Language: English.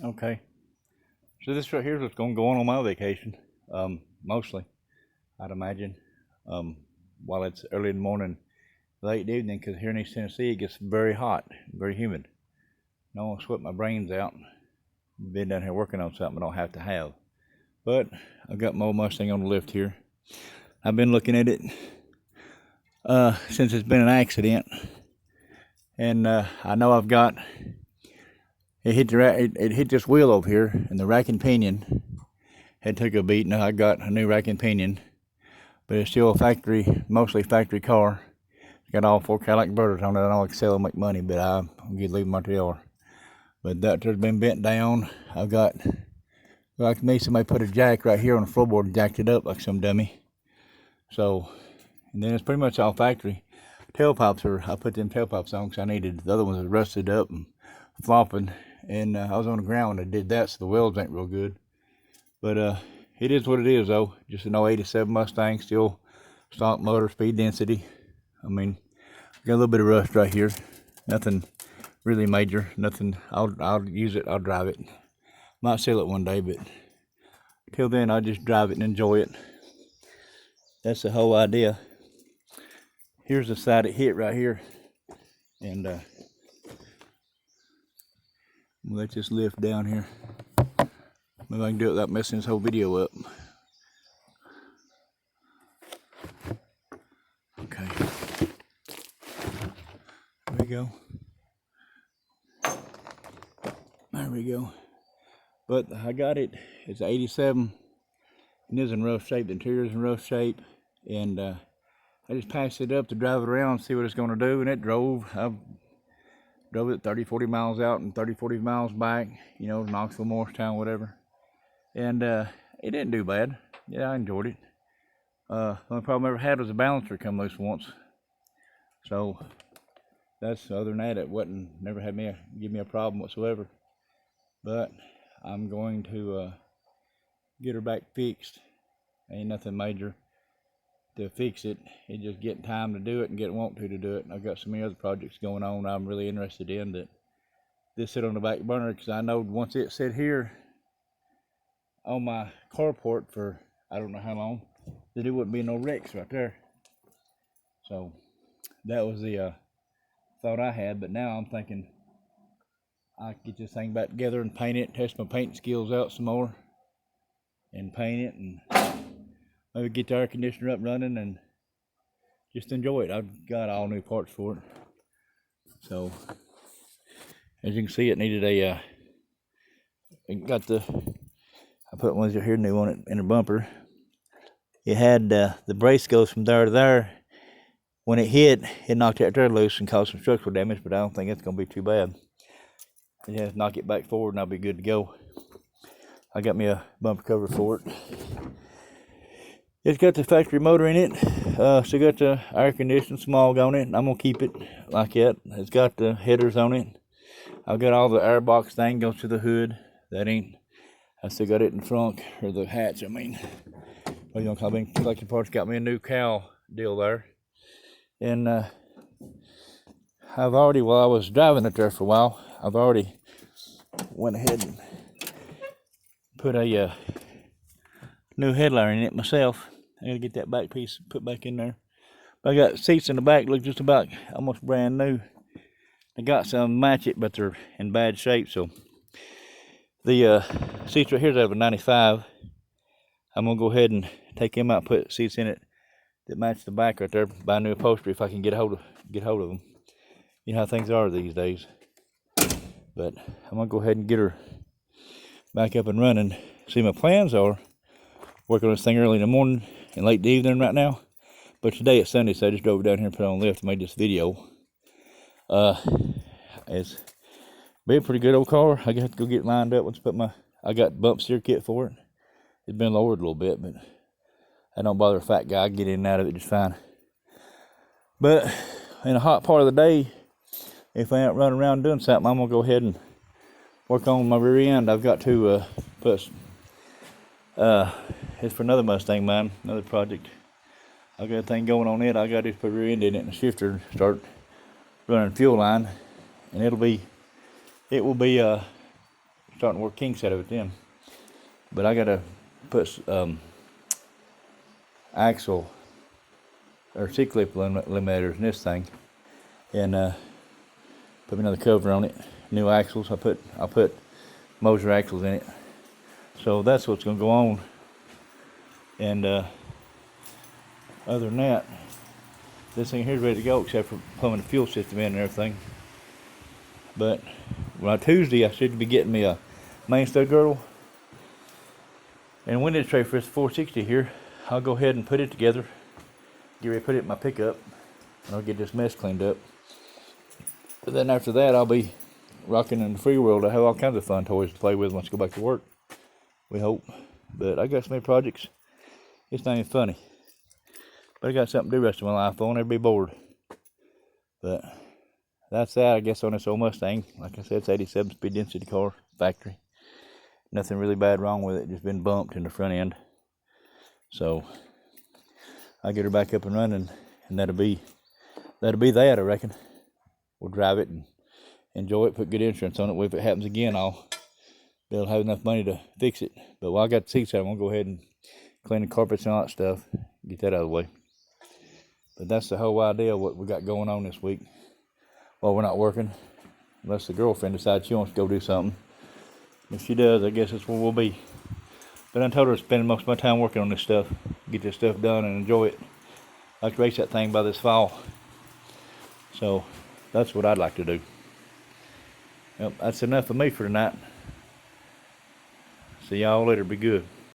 Okay, so this right here is what's going to go on my vacation. Mostly, I'd imagine. Um, while it's early in the morning, late evening, because here in East Tennessee it gets very hot, very humid. I don't want to sweat my brains out. Been down here working on something I don't have to have. But I've got my old Mustang on the lift here. I've been looking at it since it's been an accident, and I know I've got it hit this wheel over here, and the rack and pinion had took a beat. Now I got a new rack and pinion, but it's still a factory, mostly factory car. It's got all 4 Cadillac inverters on it. I know I can sell and make money, but I'm gonna leave them out they are. But that has been bent down. I've got, like me, somebody put a jack right here on the floorboard and jacked it up like some dummy. So, and then it's pretty much all factory. Tailpipes I put them tailpipes on because I needed, the other ones was rusted up and flopping. And I was on the ground when I did that, so the wheels ain't real good. But it is what it is, though. Just an 87 Mustang, still stock motor, speed density. I mean, got a little bit of rust right here. Nothing really major. Nothing. I'll use it. I'll drive it. Might sell it one day, but till then, I'll just drive it and enjoy it. That's the whole idea. Here's the side it hit right here, and we'll let this lift down here. Maybe I can do it without messing this whole video up. Okay. There we go. There we go. But I got it. It's 87. It is in rough shape. The interior is in rough shape. And I just passed it up to drive it around and see what it's going to do. And it drove. I drove it 30, 40 miles out and 30, 40 miles back. You know, Knoxville, Morristown, whatever. And it didn't do bad. Yeah, I enjoyed it. The only problem I ever had was the balancer come loose once. So that's, other than that, it never had give me a problem whatsoever. But I'm going to get her back fixed. Ain't nothing major to fix it. It's just getting time to do it and getting want to do it. And I've got so many other projects going on I'm really interested in that this sit on the back burner, because I know once it sit here on my carport for I don't know how long, that it wouldn't be no wrecks right there. So that was the thought I had. But now I'm thinking I can get this thing back together and paint it, test my painting skills out some more, and paint it, and maybe get the air conditioner up running and just enjoy it. I've got all new parts for it. So as you can see, it needed a I put one here new on it in the bumper. It had the brace goes from there to there. When it hit, it knocked that there loose and caused some structural damage, but I don't think it's going to be too bad. Yeah, knock it back forward and I'll be good to go. I got me a bumper cover for it. It's got the factory motor in it. So got the air conditioning smog on it. I'm gonna keep it like that. It's got the headers on it. I've got all the air box thing goes to the hood. I still got it in front, or the hatch, I mean. Well, you know, I've been collecting parts, got me a new cowl deal there. And I've already, while I was driving it there for a while, I've already went ahead and put a new headliner in it myself. I gotta get that back piece put back in there. But I got seats in the back, look just about almost brand new. I got some match it, but they're in bad shape. So the seats right here is out of a 95. I'm gonna go ahead and take them out and put seats in it that match the back right there. Buy new upholstery if I can get hold of them. You know how things are these days. But I'm gonna go ahead and get her back up and running. See, my plans are work on this thing early in the morning and late in the evening right now. But today it's Sunday, so I just drove down here and put on the lift and made this video. It's been a pretty good old car. I got to go get lined up. I got bump steer kit for it. It's been lowered a little bit, but I don't bother a fat guy. I get in and out of it just fine. But in a hot part of the day, if I ain't running around doing something, I'm gonna go ahead and work on my rear end. I've got to put it's for another Mustang mine, another project. I got a thing going on it. I got to put rear end in it and a shifter, start running fuel line, and it will be start starting to work kinks out of it then. But I gotta put axle or C-clip eliminators in this thing, and put another cover on it. New axles. I'll put Moser axles in it. So that's what's gonna go on. And other than that, this thing here's ready to go, except for plumbing the fuel system in and everything. But by Tuesday, I should be getting me a main stud girdle and a windage tray for this 460 here. I'll go ahead and put it together, get ready to put it in my pickup, and I'll get this mess cleaned up. But then after that, I'll be rocking in the free world. I have all kinds of fun toys to play with once I go back to work, we hope. But I got so many projects, it's not even funny. But I got something to do the rest of my life. I won't ever be bored. But that's that, I guess, on this old Mustang. Like I said, it's 87 speed density car, factory. Nothing really bad wrong with it, just been bumped in the front end. So I'll get her back up and running, and that'll be that, I reckon. We'll drive it and enjoy it, put good insurance on it. If it happens again, I'll be able to have enough money to fix it. But while I got the seats out, I'm gonna go ahead and clean the carpets and all that stuff, get that out of the way. But that's the whole idea of what we got going on this week. Well, we're not working, unless the girlfriend decides she wants to go do something. If she does, I guess that's where we'll be. But I told her to spend most of my time working on this stuff, get this stuff done and enjoy it. I'd like to race that thing by this fall. So that's what I'd like to do. Yep, that's enough of me for tonight. See y'all later. Be good.